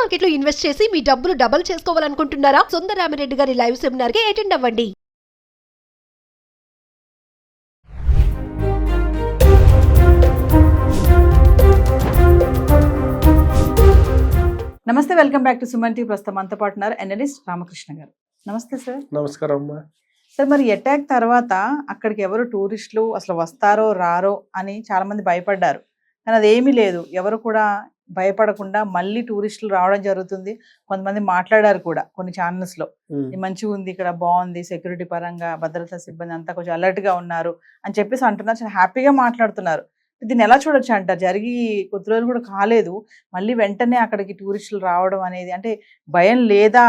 Market లో invest చేసి మీ డబ్బులు డబుల్ చేసుకోవాలనుకుంటున్నారా? సుందరరామిరెడ్డి గారి లైవ్ సెమినార్ కి అటెండ్ అవ్వండి. నమస్తే, welcome back to Suman TV. ప్రస్తుతం మనతో పాటు ఉన్నారు అనలిస్ట్ రామకృష్ణ గారు. నమస్తే సార్. నమస్కారం అమ్మా. సార్, మరి అటాక్ తర్వాత అక్కడికి ఎవరు టూరిస్టులు అసలు వస్తారో రారో అని చాలా మంది భయపడ్డారు, కానీ అదేమీ లేదు. ఎవరు కూడా భయపడకుండా మళ్ళీ టూరిస్టులు రావడం జరుగుతుంది. కొంతమంది మాట్లాడారు కూడా కొన్ని ఛానల్స్ లో, మంచిగా ఉంది, ఇక్కడ బాగుంది, సెక్యూరిటీ పరంగా భద్రతా సిబ్బంది అంతా కొంచెం అలర్ట్ గా ఉన్నారు అని చెప్పేసి అంటున్నారు. చాలా హ్యాపీగా మాట్లాడుతున్నారు. దీన్ని ఎలా చూడొచ్చు అంటారు? జరిగి కొద్ది రోజులు కూడా కాలేదు, మళ్ళీ వెంటనే అక్కడికి టూరిస్టులు రావడం అనేది, అంటే భయం లేదా,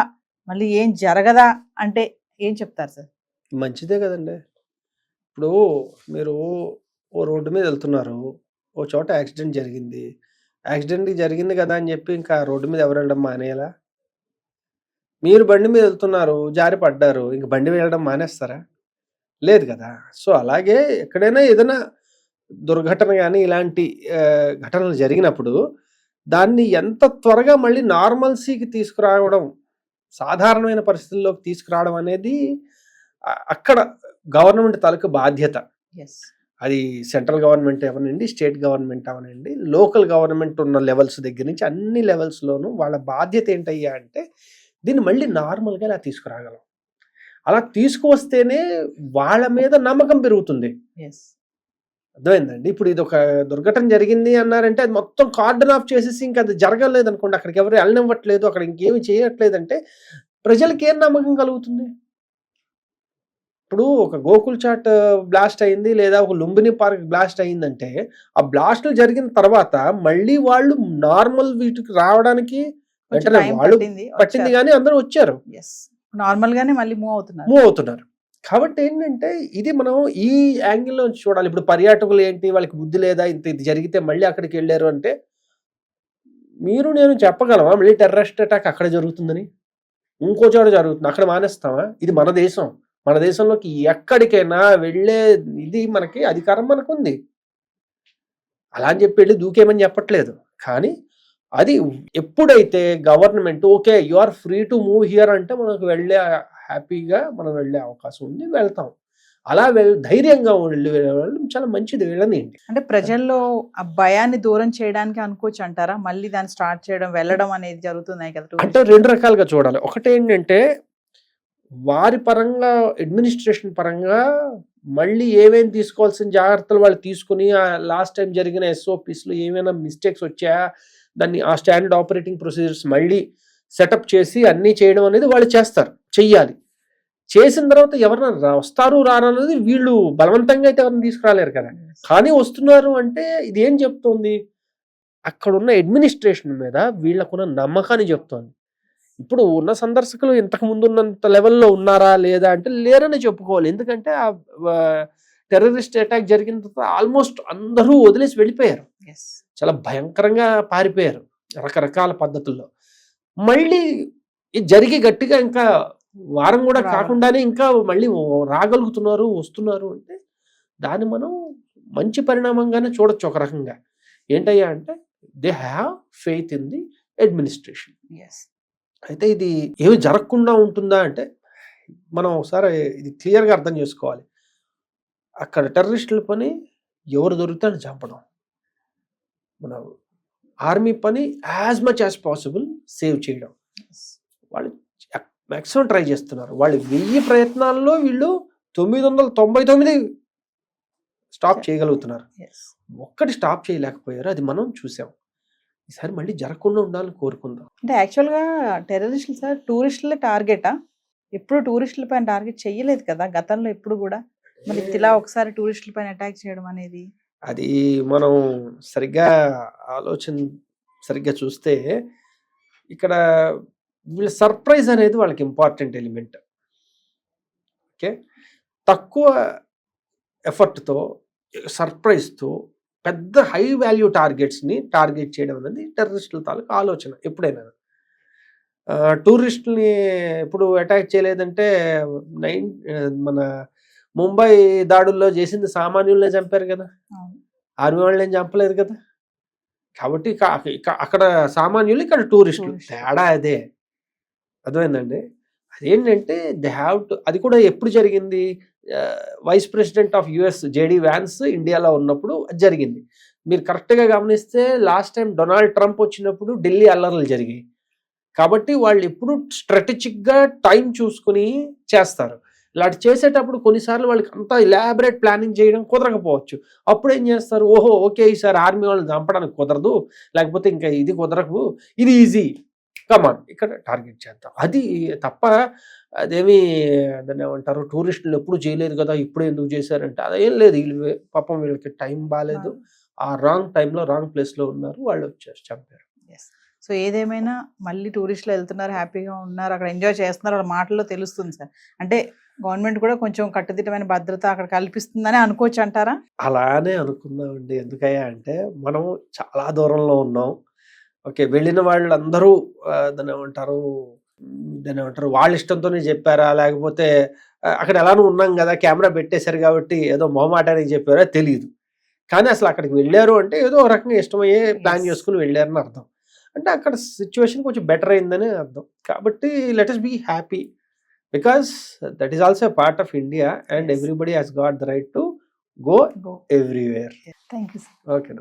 మళ్ళీ ఏం జరగదా అంటే ఏం చెప్తారు సార్? మంచిదే కదండి. ఇప్పుడు మీరు ఓ రోడ్డు మీద వెళ్తున్నారు, ఓ చోట యాక్సిడెంట్ జరిగింది. యాక్సిడెంట్ జరిగింది కదా అని చెప్పి ఇంకా రోడ్డు మీద ఎవరు వెళ్ళడం మానేయాలా? మీరు బండి మీద వెళ్తున్నారు, జారి పడ్డారు, ఇంక బండి వెళ్ళడం మానేస్తారా? లేదు కదా. సో అలాగే ఎక్కడైనా ఏదైనా దుర్ఘటన కానీ ఇలాంటి ఘటనలు జరిగినప్పుడు దాన్ని ఎంత త్వరగా మళ్ళీ నార్మల్సీకి తీసుకురావడం, సాధారణమైన పరిస్థితుల్లోకి తీసుకురావడం అనేది అక్కడ గవర్నమెంట్ తాలూకు బాధ్యత. అది సెంట్రల్ గవర్నమెంట్ అవనండి, స్టేట్ గవర్నమెంట్ అవనండి, లోకల్ గవర్నమెంట్ ఉన్న లెవెల్స్ దగ్గర నుంచి అన్ని లెవెల్స్లోనూ వాళ్ళ బాధ్యత ఏంటయ్యా అంటే దీన్ని మళ్ళీ నార్మల్గా ఇలా తీసుకురాగలం. అలా తీసుకువస్తేనే వాళ్ళ మీద నమ్మకం పెరుగుతుంది. అర్థమైందండి. ఇప్పుడు ఇది ఒక దుర్ఘటన జరిగింది అన్నారంటే అది మొత్తం కార్డన్ ఆఫ్ చేసేసి ఇంకా అది జరగలేదు అనుకోండి, అక్కడికి ఎవరు వెళ్ళనివ్వట్లేదు, అక్కడ ఇంకేమి చేయట్లేదంటే ప్రజలకి ఏం నమ్మకం కలుగుతుంది? ఇప్పుడు ఒక గోకుల్ చాట్ బ్లాస్ట్ అయింది, లేదా ఒక లుంబిని పార్క్ బ్లాస్ట్ అయిందంటే ఆ బ్లాస్ట్లు జరిగిన తర్వాత మళ్ళీ వాళ్ళు నార్మల్ వీటికి రావడానికి వెంటనే వాళ్ళు పట్టింది, కానీ అందరూ వచ్చారు, నార్మల్ గానే మళ్ళీ మూవ్ అవుతున్నారు. కాబట్టి ఏంటంటే ఇది మనం ఈ యాంగిల్లో చూడాలి. ఇప్పుడు పర్యాటకులు ఏంటి, వాళ్ళకి బుద్ధి లేదా, ఇంత ఇది జరిగితే మళ్ళీ అక్కడికి వెళ్ళారు అంటే మీరు నేను చెప్పగలమా మళ్ళీ టెర్రరిస్ట్ అటాక్ అక్కడ జరుగుతుందని? ఇంకో చోట జరుగుతుంది, అక్కడ మానేస్తామా? ఇది మన దేశం. మన దేశంలోకి ఎక్కడికైనా వెళ్ళే ఇది మనకి అధికారం మనకుంది. అలా అని చెప్పి వెళ్ళి దూకేమని చెప్పట్లేదు. కానీ అది ఎప్పుడైతే government okay you are free to move here అంటే మనకు వెళ్ళే హ్యాపీగా మనం వెళ్ళే అవకాశం ఉంది, వెళ్తాం. అలా ధైర్యంగా వెళ్ళడం చాలా మంచిది. వెళ్ళనియండి. అంటే ప్రజల్లో ఆ భయాన్ని దూరం చేయడానికి అనుకోవచ్చు అంటారా? మళ్ళీ దాన్ని స్టార్ట్ చేయడం, వెళ్ళడం అనేది జరుగుతున్నాయి కదా. అంటే రెండు రకాలుగా చూడాలి. ఒకటి ఏంటంటే వారి పరంగా, అడ్మినిస్ట్రేషన్ పరంగా మళ్ళీ ఏమేమి తీసుకోవాల్సిన జాగ్రత్తలు వాళ్ళు తీసుకుని లాస్ట్ టైం జరిగిన SOPsలో ఏమైనా మిస్టేక్స్ వచ్చాయా, దాన్ని ఆ స్టాండర్డ్ ఆపరేటింగ్ ప్రొసీజర్స్ మళ్ళీ సెటప్ చేసి అన్నీ చేయడం అనేది వాళ్ళు చెయ్యాలి. చేసిన తర్వాత ఎవరైనా వస్తారు రారనేది వీళ్ళు బలవంతంగా అయితే ఎవరిని తీసుకురాలేరు కదా. కానీ వస్తున్నారు అంటే ఇది ఏం చెప్తోంది? అక్కడున్న అడ్మినిస్ట్రేషన్ మీద వీళ్ళకున్న నమ్మకాన్ని చెప్తోంది. ఇప్పుడు ఉన్న సందర్శకులు ఇంతకు ముందు ఉన్నంత లెవెల్లో ఉన్నారా లేదా అంటే లేరని చెప్పుకోవాలి. ఎందుకంటే ఆ టెర్రరిస్ట్ అటాక్ జరిగిన తర్వాత ఆల్మోస్ట్ అందరూ వదిలేసి వెళ్ళిపోయారు, చాలా భయంకరంగా పారిపోయారు రకరకాల పద్ధతుల్లో. మళ్ళీ ఇది జరిగి గట్టిగా ఇంకా వారం కూడా కాకుండానే ఇంకా మళ్ళీ రాగలుగుతున్నారు, వస్తున్నారు అంటే దాన్ని మనం మంచి పరిణామంగానే చూడొచ్చు. ఒక రకంగా ఏంటయ్యా అంటే they have faith in the administration. అయితే ఇది ఏమి జరగకుండా ఉంటుందా అంటే మనం ఒకసారి ఇది క్లియర్గా అర్థం చేసుకోవాలి. అక్కడ టెర్రరిస్టుల పని ఎవరు దొరికితే అని చంపడం, మన ఆర్మీ పని as much as possible save చేయడం. వాళ్ళు మ్యాక్సిమం ట్రై చేస్తున్నారు. వాళ్ళు 1000 ప్రయత్నాల్లో వీళ్ళు 999 స్టాప్ చేయగలుగుతున్నారు. ఒక్కటి స్టాప్ చేయలేకపోయారు, అది మనం చూసాం. ఈసారి మళ్ళీ జరగకుండా ఉండాలని కోరుకుందాం. అంటే యాక్చువల్గా టెర్రరిస్టులు సార్ టూరిస్టుల టార్గెటా? ఎప్పుడు టూరిస్టుల పైన టార్గెట్ చేయలేదు కదా గతంలో ఎప్పుడు కూడా. మరి ఇలా ఒకసారి టూరిస్టుల పైన అటాక్ చేయడం అనేది, అది మనం సరిగ్గా చూస్తే ఇక్కడ వీళ్ళ సర్ప్రైజ్ అనేది వాళ్ళకి ఇంపార్టెంట్ ఎలిమెంట్. ఓకే, తక్కువ ఎఫర్ట్తో సర్ప్రైజ్తో పెద్ద హై వాల్యూ టార్గెట్స్ని టార్గెట్ చేయడం అనేది టెర్రరిస్టుల తాలూకు ఆలోచన. ఎప్పుడైనా టూరిస్టుల్ని ఎప్పుడు అటాక్ చేయలేదంటే మన ముంబై దాడుల్లో చేసింది సామాన్యులనే చంపారు కదా, ఆర్మీ వాళ్ళని చంపలేదు కదా. కాబట్టి అక్కడ సామాన్యులు, ఇక్కడ టూరిస్టులు, Tourist. తేడా అదే. అర్థమైందండి. అదేంటంటే దే హ్యావ్ టు, అది కూడా ఎప్పుడు జరిగింది, vice president of US JD Vance ఇండియాలో ఉన్నప్పుడు అది జరిగింది. మీరు కరెక్ట్గా గమనిస్తే లాస్ట్ టైం డొనాల్డ్ ట్రంప్ వచ్చినప్పుడు ఢిల్లీ అల్లర్లు జరిగాయి. కాబట్టి వాళ్ళు ఎప్పుడు స్ట్రాటజిక్గా టైం చూసుకుని చేస్తారు. ఇలాంటి చేసేటప్పుడు కొన్నిసార్లు వాళ్ళకి అంతా ఇలాబరేట్ ప్లానింగ్ చేయడం కుదరకపోవచ్చు. అప్పుడు ఏం చేస్తారు, ఓహో ఓకే ఈసారి ఆర్మీ వాళ్ళని చంపడానికి కుదరదు, లేకపోతే ఇంకా ఇది కుదరదు, ఇది ఈజీ, కమాన్ ఇక్కడ టార్గెట్ చేద్దాం. అది తప్ప అదేమి దాన్ని ఏమంటారు, టూరిస్టులు ఎప్పుడు చేయలేదు కదా ఇప్పుడు ఎందుకు చేశారంటే అదేం లేదు. వీళ్ళు పాపం వీళ్ళకి టైం బాగాలేదు, ఆ రాంగ్ టైంలో రాంగ్ ప్లేస్లో ఉన్నారు, వాళ్ళు వచ్చారు చంపారు. సో ఏదేమైనా మళ్ళీ టూరిస్టులు వెళ్తున్నారు, హ్యాపీగా ఉన్నారు, అక్కడ ఎంజాయ్ చేస్తున్నారు, వాళ్ళ మాటల్లో తెలుస్తుంది సార్. అంటే గవర్నమెంట్ కూడా కొంచెం కట్టుదిట్టమైన భద్రత అక్కడ కల్పిస్తుందని అనుకోవచ్చు అంటారా? అలానే అనుకుందామండి. ఎందుకయ్యా అంటే మనం చాలా దూరంలో ఉన్నాం. ఓకే, వెళ్ళిన వాళ్ళందరూ దాన్ని ఏమంటారు వాళ్ళ ఇష్టంతోనే చెప్పారా, లేకపోతే అక్కడ ఎలానో ఉన్నాం కదా కెమెరా పెట్టేశారు కాబట్టి ఏదో మొహమాటానికి చెప్పారా తెలియదు. కానీ అసలు అక్కడికి వెళ్ళారు అంటే ఏదో ఒక రకంగా ఇష్టమయ్యే ప్లాన్ చేసుకుని వెళ్ళారని అర్థం. అంటే అక్కడ సిచ్యువేషన్ కొంచెం బెటర్ అయిందని అర్థం. కాబట్టి let us be happy because that is also part of India and Yes. Everybody has got the right to go Go. Everywhere. Thank you, sir. Okay.